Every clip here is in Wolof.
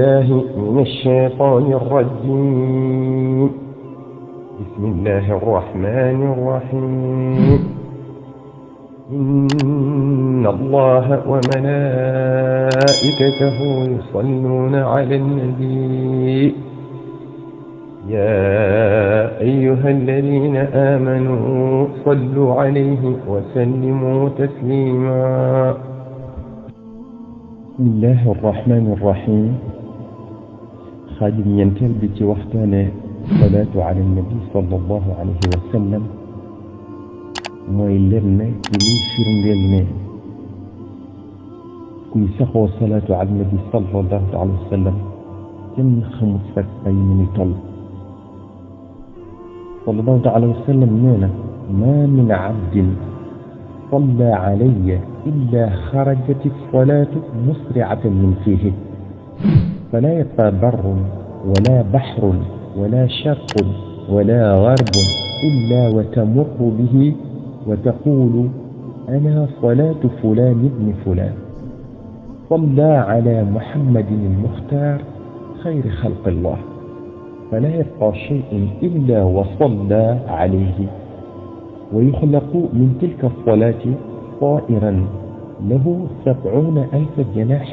بالله من الشيطان الرجيم. بسم الله الرحمن الرحيم. إن الله وملائكته يصلون على النبي يا أيها الذين آمنوا صلوا عليه وسلموا تسليما. بسم الله الرحمن الرحيم. خادم ينتل بتي وقتنا الصلاة على النبي صلى الله عليه وسلم موي لرنا كي فرندلنا كي سخو الصلاة على النبي صلى الله عليه وسلم كم خمس فك أي من طل صلى الله عليه وسلم نونا ما من عبد صلى علي إلا خرجت الصلاة مسرعة من فيه فلا يبقى بر ولا بحر ولا شرق ولا غرب إلا وتمر به وتقول أنا صلاة فلان ابن فلان صلى على محمد المختار خير خلق الله فلا يبقى شيء إلا وصلى عليه ويخلق من تلك الصلاة طائرا له 70,000 جناح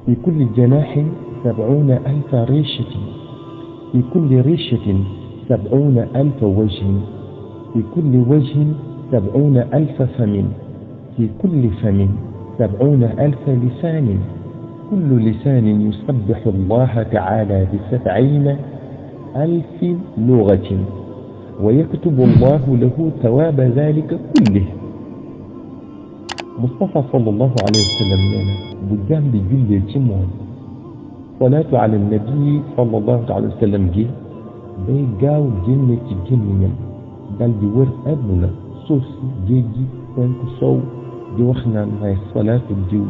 في كل جناح 70,000 ريشة في كل ريشة 70,000 وجه في كل وجه 70,000 فم في كل فم 70,000 لسان كل لسان يسبح الله تعالى ب70,000 لغة ويكتب الله له ثواب ذلك كله. مصطفى صلى الله عليه وسلم لنا بجام بجل تيمون صلاة على النبي صلى الله عليه وسلم جي بي جاو جنة جنة دال دي ور أدنى سوسي جيجي فانك سو دي وخنا نهاية صلاة الجيو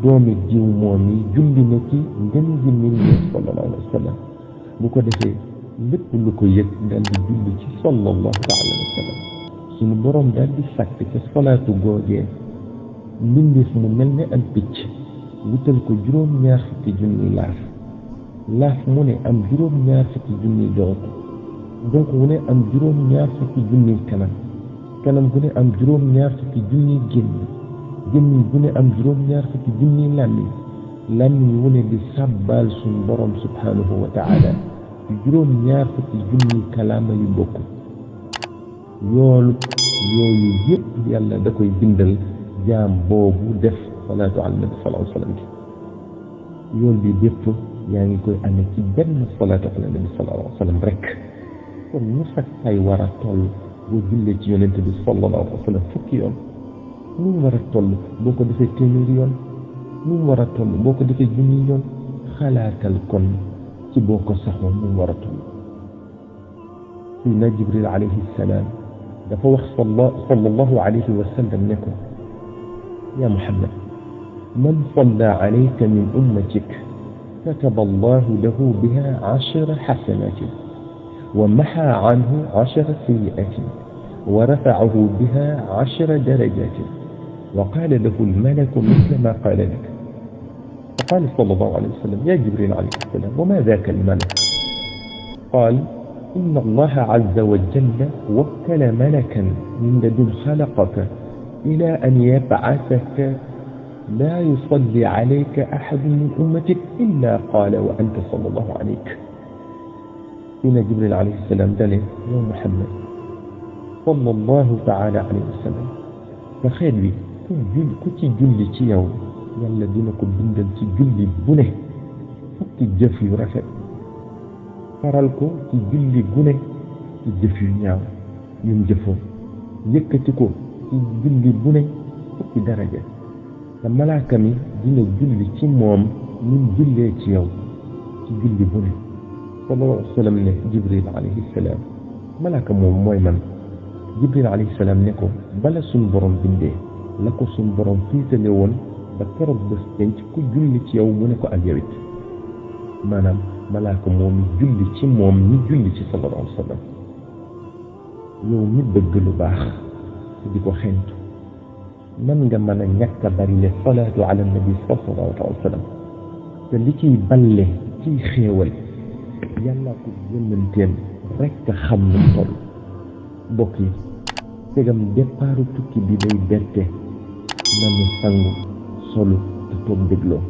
دوم الجيو مومي جل نكي نجنزي من صلى الله عليه وسلم بكو دفي lépp lu ko yëg dal di julli ci sallallahu alayhi wa sallam suñu borom dal di sàkk ca salaatu googee mbindeef mu mel ne am picc wutal ko juróom-ñaar fukki junni laaf mu ne am juróom-ñaar fukki junni donc mu ne am juróom-ñaar fukki junni kanam gu ne am juróom-ñaar fukki junni gémmiñ gu ne am juróom-ñaar fukki junni làmmiñ wu ne di sàbbaal suñu borom subhanahu wa taala juróom-ñaar fukki junni kalaama yu bokk yooyu yëpp yàlla da koy bindal jaam boobu def salaatu ala nabi sallallahu alayhi wa sallam yool bi bépp yaa ngi koy amee ci benn salaatu ala nabi sallallahu alayhi wa sallam rek kon mu sax ay war a toll boo jullee ci yonente bi sallallahu alayhi wa sallam fukki yoon nu mu war a toll boo ko defee téeméeri yoon nu mu war a toll boo ko defee junni yoon xalaatal kon ci boo ko saxoon nu mu war a toll Sayyidina Jibril alayhi salaam dafa wax sallallahu alayhi wa sallam ne ko ya Muhammad man salla alayka min ummatik kataba Allahu lahu biha 10 hasanatin wa maha anhu 10 sayyi'atin wa rafa'ahu biha 10 darajatin wa qala lahu al-malaku mithla ma qala lak. فقال صلى الله عليه وسلم يا جبريل عليه السلام وما ذاك الملك؟ قال إن الله عز وجل وكل ملكا من لدن خلقك إلى أن يبعثك لا يصلي عليك أحد من أمتك إلا قال وأنت صلى الله عليك. إن جبريل عليه السلام دليل يا محمد صلى الله تعالى عليه وسلم فخير بي كنت جلي يوم yàlla dina ko bindal ci julli bu ne fukki jëf yu rafet faral ko ci julli gu ne ci jëf yu ñaaw yum jëfoon yëkkati ko ci julli bu ne fukki daraja te malaaka mi dina julli ci moom ñun jullee ci yow ci julli bu ne sallallahu alayhi wa sallam ne Jibril alayhi salaam malaaka moom mooy man Jibril alayhi salaam ne ko bala suñ borom bindee la ko suñ borom fiitale woon ba keroog bés denc ku julli ci yow mu ne ko ak yow it maanaam malaaka moom julli ci moom ñu julli ci sallallahu alayhi wa sallam yow mi bëgg lu baax di ko xentu nan nga mën a ñàkk a bari le salaatu ala nabi sallallahu alayhi wa sallam te li ciy balle ciy xéewal yàlla ko yónnanteem rekk xam nu toll mbokk yi tegam départu tukki bi day bette nanu sangu solu te toog dégloo